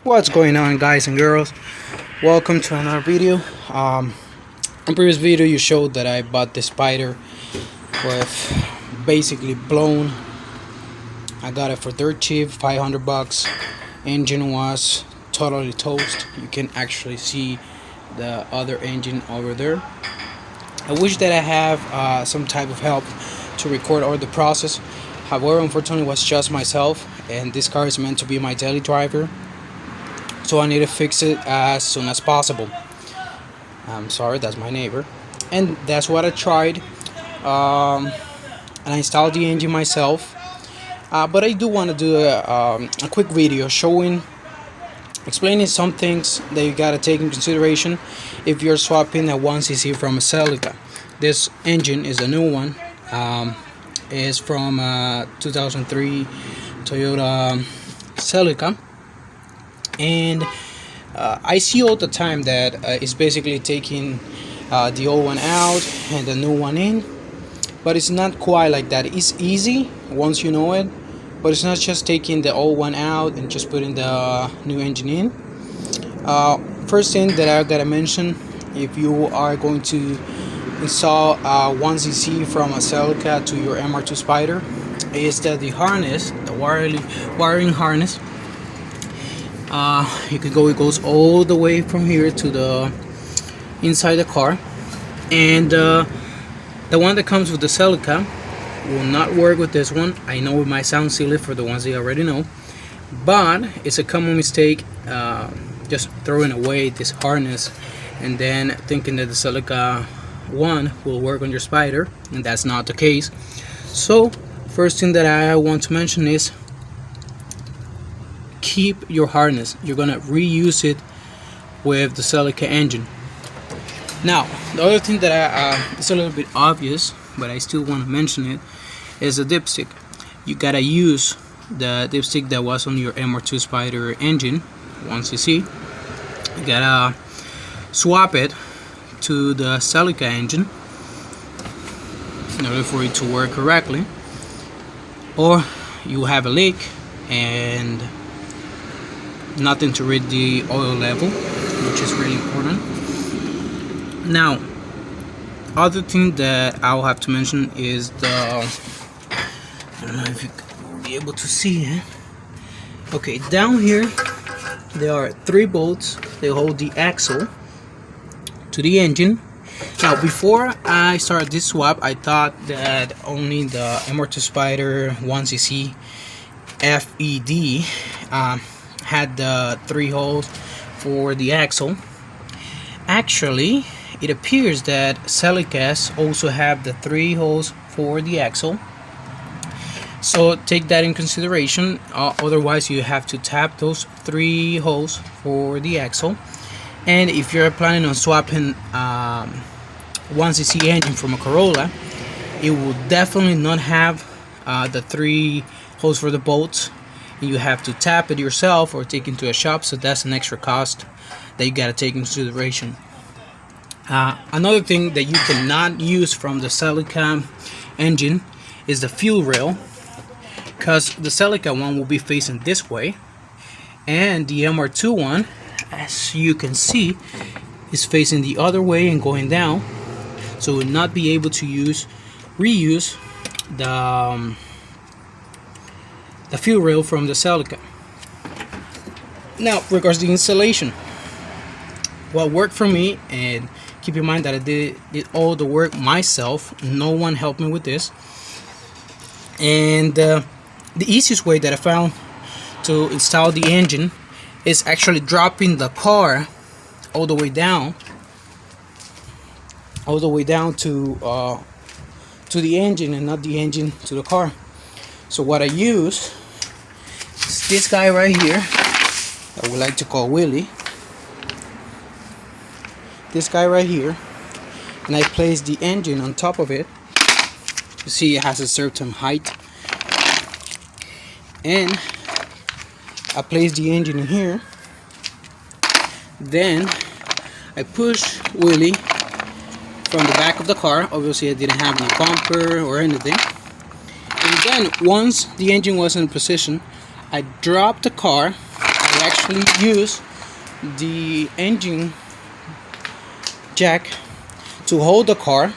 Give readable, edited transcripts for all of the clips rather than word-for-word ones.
What's going on, guys and girls? Welcome to another video. In previous video you showed that I bought the Spyder with basically blown. I got it for dirt cheap, 500 bucks. Engine was totally toast. You can actually see the other engine over there. I wish that I have some type of help to record all the process. However, unfortunately, it was just myself, and this car is meant to be my daily driver, so I need to fix it as soon as possible. I'm sorry, that's my neighbor. And that's what I tried. And I installed the engine myself. But I do want to do a quick video explaining some things that you gotta take in consideration if you're swapping a 1cc from a Celica. This engine is a new one. Is from 2003 Toyota Celica, and I see all the time that it's basically taking the old one out and the new one in, but it's not quite like that. It's easy once you know it, but it's not just taking the old one out and just putting the new engine in. First thing that I gotta mention, if you are going to install 1cc from a Celica to your MR2 Spyder, is that the harness, the wiring harness, it goes all the way from here to the inside the car, and the one that comes with the Celica will not work with this one. I know it might sound silly for the ones that already know, but it's a common mistake, just throwing away this harness and then thinking that the Celica one will work on your Spyder, and that's not the case. So first thing that I want to mention is keep your harness. You're gonna reuse it with the Celica engine. Now the other thing that it's a little bit obvious, but I still want to mention it, is the dipstick. You gotta use the dipstick that was on your MR2 Spyder engine 1cc. You gotta swap it to the Celica engine in order for it to work correctly, or you have a leak and nothing to read the oil level, which is really important. Now, other thing that I'll have to mention is I don't know if you will be able to see it. Okay, down here there are 3 bolts. They hold the axle to the engine. Now, before I started this swap, I thought that only the MR2 Spyder 1cc FED had the 3 holes for the axle. Actually, it appears that Celicas also have the 3 holes for the axle, so take that in consideration. Otherwise, you have to tap those 3 holes for the axle. And if you're planning on swapping 1cc engine from a Corolla, it will definitely not have the 3 holes for the bolts. You have to tap it yourself or take it to a shop, so that's an extra cost that you gotta take into consideration. Another thing that you cannot use from the Celica engine is the fuel rail, because the Celica one will be facing this way, and the MR2 one, as you can see, is facing the other way and going down, so will not be able to reuse the fuel rail from the Celica. Now, regards the installation, what worked for me, and keep in mind that I did all the work myself, no one helped me with this, and the easiest way that I found to install the engine is actually dropping the car all the way down to the engine, and not the engine to the car. So what I use is this guy right here that we like to call Willie. This guy right here, and I place the engine on top of it. You see it has a certain height, and I place the engine in here. Then I push Willie from the back of the car. Obviously I didn't have any bumper or anything. And then once the engine was in position, I dropped the car, I I actually use the engine jack to hold the car,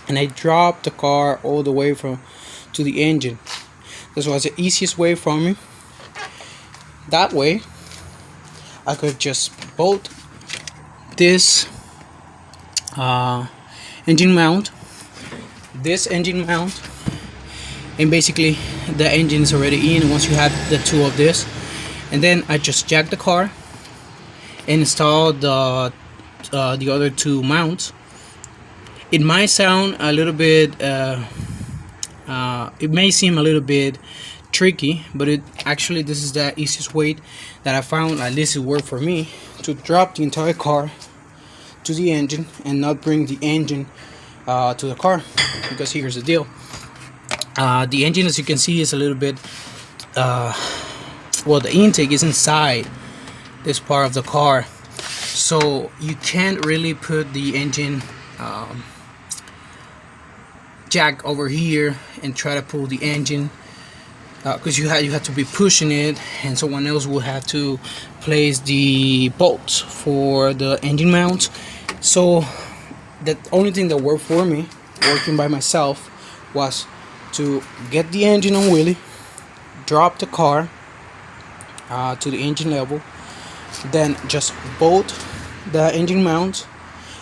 and I drop the car all the way from to the engine. This was the easiest way for me. That way I could just bolt this engine mount, and basically the engine is already in once you have the two of this, and then I just jack the car and install the other two mounts. It might sound a little bit it may seem a little bit tricky, but this is the easiest way that I found, at least it worked for me, to drop the entire car to the engine and not bring the engine to the car. Because here's the deal, the engine, as you can see, is a little bit the intake is inside this part of the car, so you can't really put the engine jack over here and try to pull the engine, because you have to be pushing it, and someone else will have to place the bolts for the engine mounts. So the only thing that worked for me, working by myself, was to get the engine on wheelie, drop the car to the engine level, then just bolt the engine mount,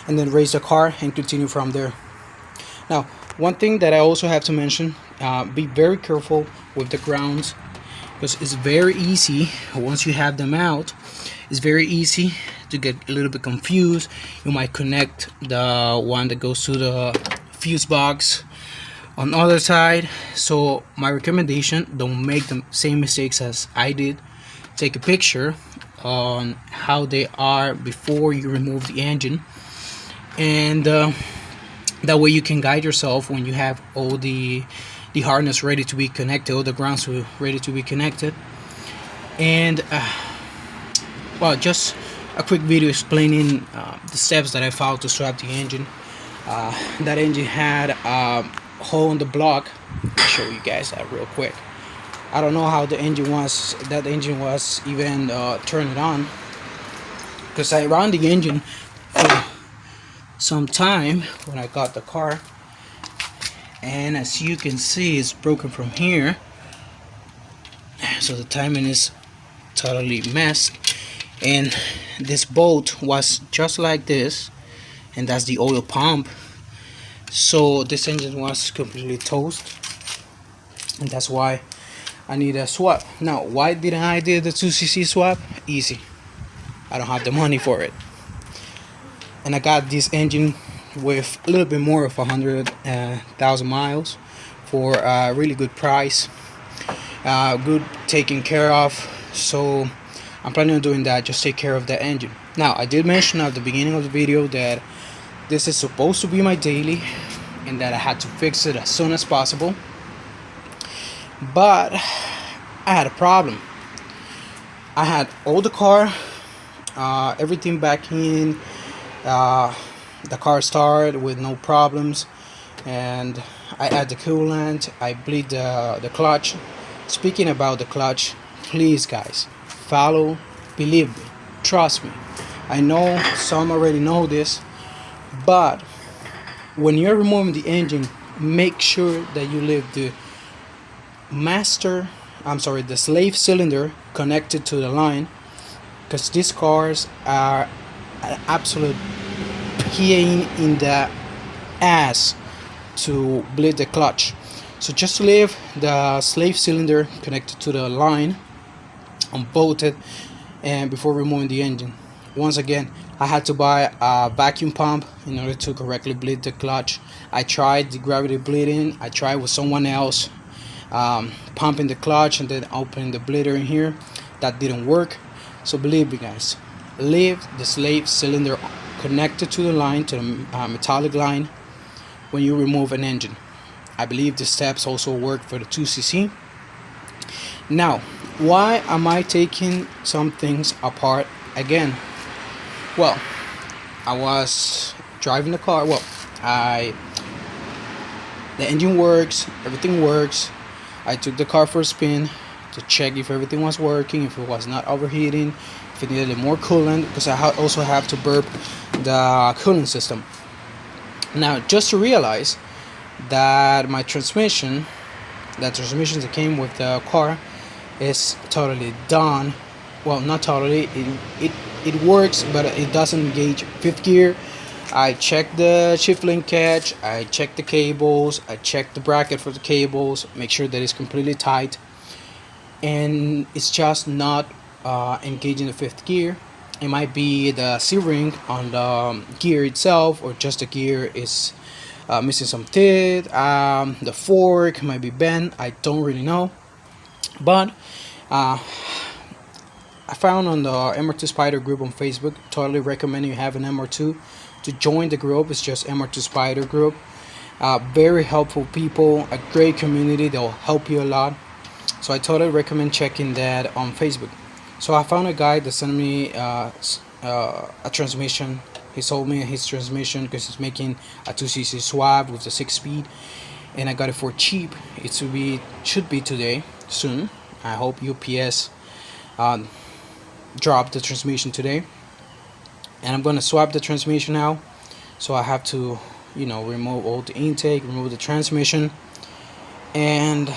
and then raise the car and continue from there. Now, one thing that I also have to mention, be very careful with the grounds, because it's very easy, once you have them out, it's very easy to get a little bit confused. You might connect the one that goes to the fuse box on the other side. So my recommendation, don't make the same mistakes as I did. Take a picture on how they are before you remove the engine, and that way you can guide yourself when you have all the harness ready to be connected, all the grounds ready to be connected. And just a quick video explaining the steps that I followed to swap the engine. That engine had a hole in the block. I'll show you guys that real quick. I don't know how that engine was even turned on, because I ran the engine for some time when I got the car, and as you can see, it's broken from here, so the timing is totally messed. And this bolt was just like this, and that's the oil pump. So this engine was completely toast, and that's why I need a swap. Now, why didn't I do the 2cc swap? Easy, I don't have the money for it, and I got this engine with a little bit more of 100,000 miles for a really good price, good taken care of. So I'm planning on doing that, just take care of the engine. Now, I did mention at the beginning of the video that this is supposed to be my daily, and that I had to fix it as soon as possible. But I had a problem. I had all the car, everything back in, the car started with no problems, and I add the coolant, I bleed the clutch. Speaking about the clutch, please guys, follow, believe me, trust me. I know some already know this, but when you're removing the engine, make sure that you leave the slave cylinder connected to the line, because these cars are an absolute pain in the ass to bleed the clutch. So just leave the slave cylinder connected to the line, unbolted, and before removing the engine. Once again, I had to buy a vacuum pump in order to correctly bleed the clutch. I tried the gravity bleeding, I tried with someone else, pumping the clutch and then opening the bleeder in here. That didn't work. So believe me guys, leave the slave cylinder connected to the line, to the metallic line, when you remove an engine. I believe the steps also work for the 2cc. Now, why am I taking some things apart again? Well, I was driving the car. The engine works, everything works. I took the car for a spin to check if everything was working, if it was not overheating, if it needed more coolant, because I also have to burp the cooling system. Now, just to realize that my transmission, the transmission that came with the car, is totally done. Well, not totally. It works, but it doesn't engage fifth gear. I checked the shift link catch, I checked the cables, I checked the bracket for the cables, make sure that it's completely tight, and it's just not engaging the fifth gear. It might be the C-ring on the gear itself, or just the gear is missing some teeth. The fork might be bent, I don't really know, but I found on the MR2 Spyder group on Facebook. Totally recommend you have an MR2 to join the group. It's just MR2 Spyder group. Very helpful people, a great community. They'll help you a lot. So I totally recommend checking that on Facebook. So I found a guy that sent me a transmission. He sold me his transmission because he's making a 2cc swap with the 6-speed, and I got it for cheap. It should be today soon. I hope UPS drop the transmission today, and I'm gonna swap the transmission now. So I have to, remove all the intake, remove the transmission, and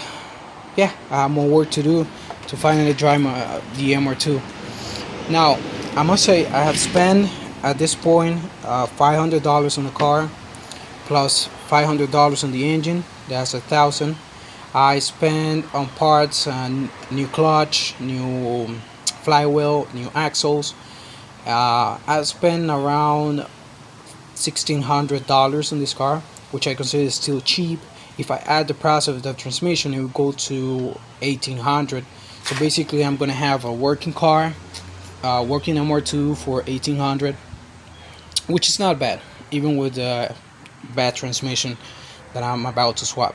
yeah, I have more work to do to finally drive the MR2. Now, I must say I have spent at this point $500 on the car, plus $500 on the engine. That's $1,000. I spent on parts, new clutch, new flywheel, new axles. I spent around $1,600 on this car, which I consider still cheap. If I add the price of the transmission, it will go to $1,800. So basically, I'm gonna have a working car, working MR2 for $1,800, which is not bad, even with the bad transmission that I'm about to swap.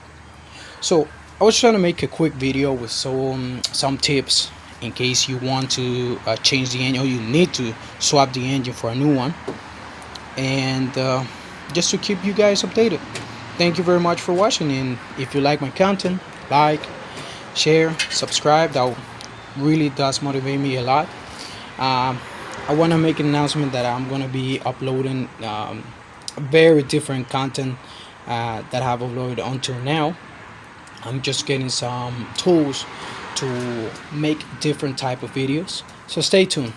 So I was trying to make a quick video with some tips in case you want to change the engine, or you need to swap the engine for a new one, and just to keep you guys updated. Thank you very much for watching, and if you like my content, like, share, subscribe. That really does motivate me a lot. I want to make an announcement that I'm going to be uploading very different content that I have uploaded until now. I'm just getting some tools to make different type of videos, so stay tuned.